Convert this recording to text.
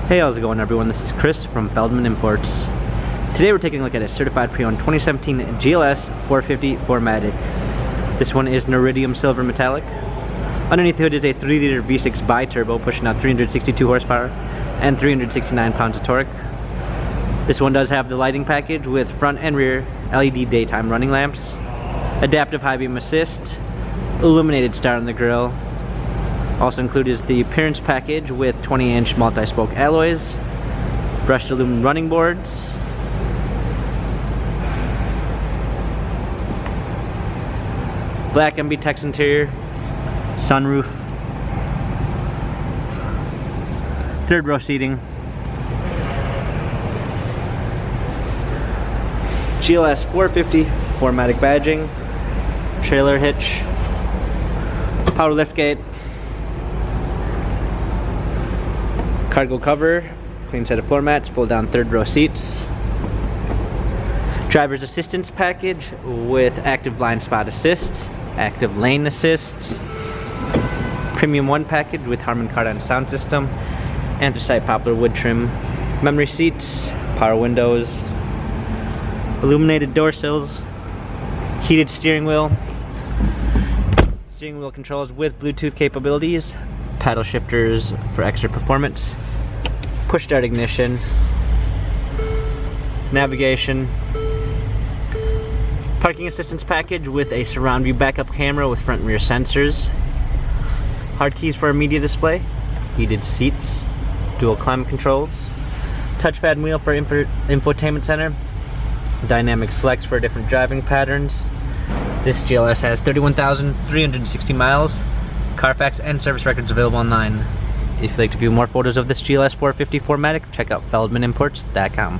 Hey, how's it going everyone? This is Chris from Feldmann Imports. Today we're taking a look at a certified pre-owned 2017 GLS 450 4MATIC. This one is an iridium silver metallic. Underneath the hood is a 3-liter V6 bi-turbo pushing out 362 horsepower and 369 pounds of torque. This one does have the lighting package with front and rear LED daytime running lamps, adaptive high beam assist, illuminated star on the grille. Also included is the appearance package with 20-inch multi-spoke alloys, brushed aluminum running boards, black MB-Tex interior, sunroof, third row seating, GLS 450 4MATIC badging, trailer hitch, power liftgate, cargo cover, clean set of floor mats, fold down third row seats, driver's assistance package with active blind spot assist, active lane assist, premium 1 package with Harman Kardon sound system, anthracite poplar wood trim, memory seats, power windows, illuminated door sills, heated steering wheel controls with Bluetooth capabilities, paddle shifters for extra performance, push start ignition, navigation, parking assistance package with a surround view backup camera with front and rear sensors, hard keys for a media display, heated seats, dual climate controls, touchpad and wheel for infotainment center, dynamic selects for different driving patterns. This GLS has 31,360 miles. Carfax and service records available online. If you'd like to view more photos of this GLS 450 4MATIC, check out feldmanimports.com.